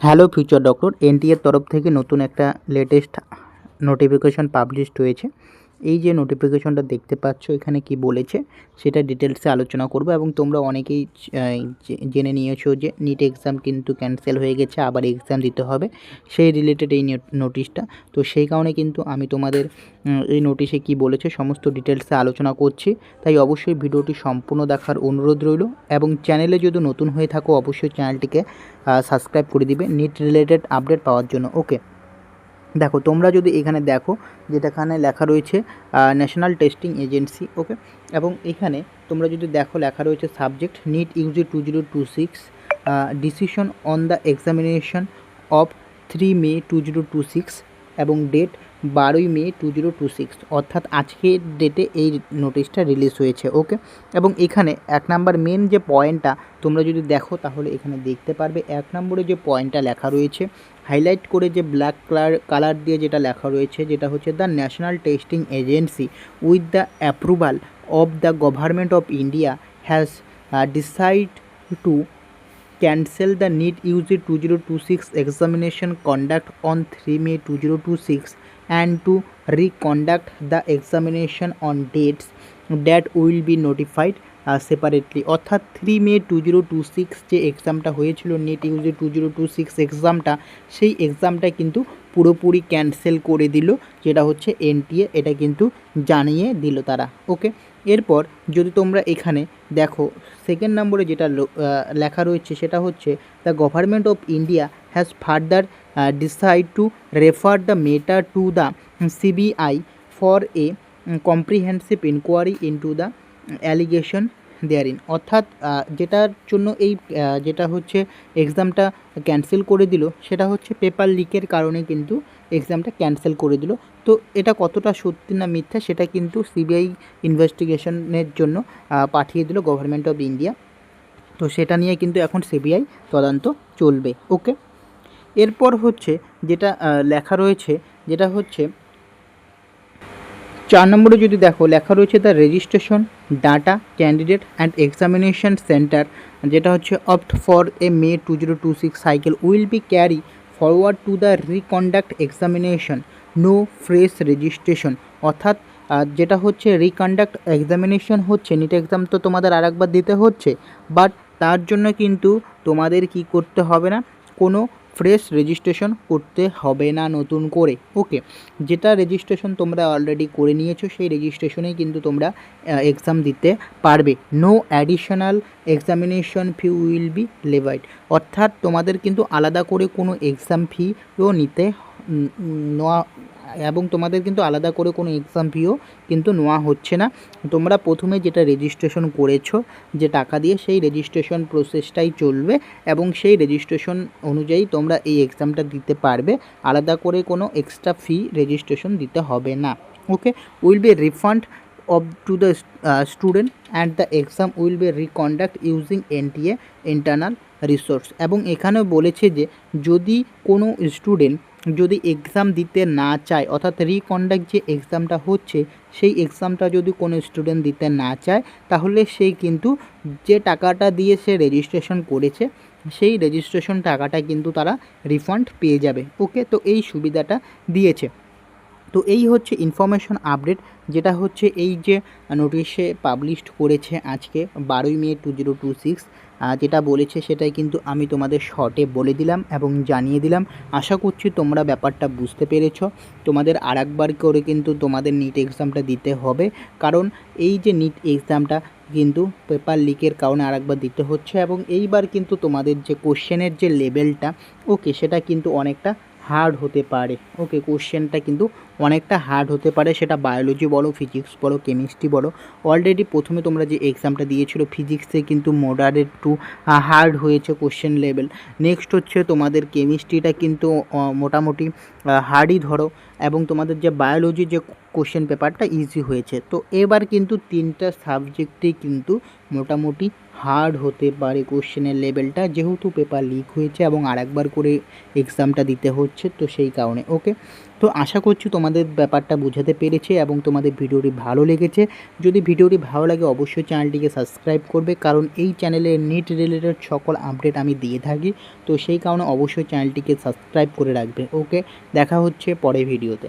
Hello future doctor এনটিএর তরফ থেকে নতুন একটা লেটেস্ট নোটিফিকেশন পাবলিশড হয়েছে। এই যে নোটিফিকেশনটা দেখতে পাচ্ছ এখানে কি বলেছে সেটা ডিটেলসে আলোচনা করব এবং তোমরা অনেকেই জেনে নিয়েছো যে নিট এক্সাম কিন্তু ক্যান্সেল হয়ে গেছে, আবার এক্সাম দিতে হবে, সেই রিলেটেড এই নোটিশটা। তো সেই কারণে কিন্তু আমি তোমাদের এই নোটিশে কি বলেছে সমস্ত ডিটেলসে আলোচনা করছি, তাই অবশ্যই ভিডিওটি সম্পূর্ণ দেখার অনুরোধ রইল এবং চ্যানেলে যদি নতুন হয়ে থাকো অবশ্যই চ্যানেলটিকে সাবস্ক্রাইব করে দিবে নিট রিলেটেড আপডেট পাওয়ার জন্য। ওকে, দেখো তোমরা যদি এখানে দেখো যেটাখানে লেখা রয়েছে ন্যাশনাল টেস্টিং এজেন্সি। ওকে, এবং এখানে তোমরা যদি দেখো লেখা রয়েছে subject NEET UG 2026 decision on the examination of 3 May 2026 এবং ডেট 12 মে 2026, অর্থাৎ আজকের ডেটে এই নোটিশটা রিলিজ হয়েছে। ওকে, এবং এখানে 1 নাম্বার মেন যে পয়েন্টটা তোমরা যদি দেখো তাহলে এখানে দেখতে পারবে 1 নম্বরে যে পয়েন্টটা লেখা রয়েছে হাইলাইট করে যে ব্ল্যাক কালার দিয়ে যেটা লেখা রয়েছে যেটা হচ্ছে the national testing agency with the approval of the government of India has decide to cancel the NEET UG 2026 examination conduct on 3 May 2026 and to reconduct the examination on dates that will be notified separately. অর্থাৎ 3 May 2026 যে এক্সামটা হয়েছিল NEET UG 2026 এক্সামটা, সেই এক্সামটা কিন্তু পুরোপুরি cancel করে দিল, যেটা হচ্ছে এনটিএ এটা কিন্তু জানিয়ে দিল তারা। ওকে, এরপর যদি তোমরা এখানে দেখো সেকেন্ড নম্বরে যেটা লেখা রয়েছে সেটা হচ্ছে the government of India has further decide to refer the matter to the CBI for a comprehensive inquiry into the allegation therein. অর্থাৎ যেটার জন্য এই যেটা হচ্ছে এক্সামটা ক্যান্সেল করে দিল সেটা হচ্ছে পেপার লিকের কারণে কিন্তু এক্সামটা ক্যান্সেল করে দিল। তো এটা কতটা সত্যি না মিথ্যা সেটা কিন্তু সিবিআই ইনভেস্টিগেশনের জন্য পাঠিয়ে দিল গভর্নমেন্ট অফ ইন্ডিয়া। তো সেটা নিয়ে কিন্তু এখন সিবিআই তদন্ত চলবে। ওকে, এরপর হচ্ছে যেটা লেখা রয়েছে যেটা হচ্ছে 4 নম্বরে যদি দেখো লেখা রয়েছে the registration data candidate and examination centre, যেটা হচ্ছে opt for a May 2026 cycle will be carry forward to the reconduct examination, no fresh registration. অর্থাৎ যেটা হচ্ছে রিকন্ডাক্ট এক্সামিনেশন হচ্ছে নিট এক্সাম তো তোমাদের আরেকবার দিতে হচ্ছে, বাট তার জন্য কিন্তু তোমাদের কি করতে হবে না, কোনো ফ্রেশ রেজিস্ট্রেশন করতে হবে না নতুন করে। ওকে, যেটা রেজিস্ট্রেশন তোমরা অলরেডি করে নিয়েছো সেই রেজিস্ট্রেশনেই কিন্তু তোমরা এক্সাম দিতে পারবে। No additional examination fee will be levied. অর্থাৎ তোমাদের কিন্তু আলাদা করে কোনো এক্সাম ফিও নিতে নেওয়া এবং তোমাদের কিন্তু আলাদা করে কোনো এক্সাম ফিও কিন্তু নেওয়া হচ্ছে না। তোমরা প্রথমে যেটা রেজিস্ট্রেশন করেছো যে টাকা দিয়ে সেই রেজিস্ট্রেশন প্রসেসটাই চলবে এবং সেই রেজিস্ট্রেশন অনুযায়ী তোমরা এই এক্সামটা দিতে পারবে, আলাদা করে কোনো এক্সট্রা ফি রেজিস্ট্রেশন দিতে হবে না। Okay, will be refund of to the student and the exam will be reconduct using NTA internal resource. এবং এখানেও বলেছে যে যদি কোনো স্টুডেন্ট যদি এক্সাম দিতে না চায়, অর্থাৎ রিকন্ডাক্ট যে এক্সামটা হচ্ছে সেই এক্সামটা যদি কোনো স্টুডেন্ট দিতে না চায় তাহলে সেই কিন্তু যে টাকাটা দিয়ে সে রেজিস্ট্রেশন করেছে সেই রেজিস্ট্রেশন টাকাটা কিন্তু তারা রিফান্ড পেয়ে যাবে। ওকে, তো এই সুবিধাটা দিয়েছে। তো এই হচ্ছে ইনফরমেশন আপডেট যেটা হচ্ছে এই যে নোটিশে পাবলিশড করেছে আজকে 12 মে 2026, যেটা বলেছে সেটাই কিন্তু আমি তোমাদের শর্টে বলে দিলাম এবং জানিয়ে দিলাম। আশা করছি তোমরা ব্যাপারটা বুঝতে পেরেছো। তোমাদের আরেকবার করে কিন্তু তোমাদের নিট এক্সামটা দিতে হবে, কারণ এই যে নিট এক্সামটা কিন্তু পেপার লিকের কারণে আরেকবার দিতে হচ্ছে এবং এইবার কিন্তু তোমাদের যে কোশ্চেনের যে লেভেলটা ওকে সেটা কিন্তু অনেকটা হার্ড হতে পারে। ওকে, কোশ্চেনটা কিন্তু অনেকটা হার্ড হতে পারে, সেটা বায়োলজি বলো, ফিজিক্স বলো, কেমিস্ট্রি বলো। অলরেডি প্রথমে তোমরা যে এক্সামটা দিয়েছিলো ফিজিক্সে কিন্তু মডারেট টু হার্ড হয়েছে কোশ্চেন লেভেল। নেক্সট হচ্ছে তোমাদের কেমিস্ট্রিটা কিন্তু মোটামুটি হার্ডই ধরো, এবং তোমাদের যে বায়োলজি যে কোশ্চেন পেপারটা ইজি হয়েছে। তো এবার কিন্তু 3টা সাবজেক্টেই কিন্তু মোটামুটি হার্ড হতে পারে কোশ্চেনের লেভেলটা, যেহেতু পেপার লিক হয়েছে এবং আরেকবার করে এক্সামটা দিতে হচ্ছে, তো সেই কারণে। ওকে, তো আশা করছি তোমাদের ব্যাপারটা বোঝাতে পেরেছে এবং তোমাদের ভিডিওটি ভালো লেগেছে। যদি ভিডিওটি ভালো লাগে অবশ্যই চ্যানেলটিকে সাবস্ক্রাইব করবে, কারণ এই চ্যানেলে নিট রিলেটেড সকল আপডেট আমি দিয়ে থাকি, তো সেই কারণে অবশ্যই চ্যানেলটিকে সাবস্ক্রাইব করে রাখবে। ওকে, দেখা হচ্ছে পরের ভিডিওতে।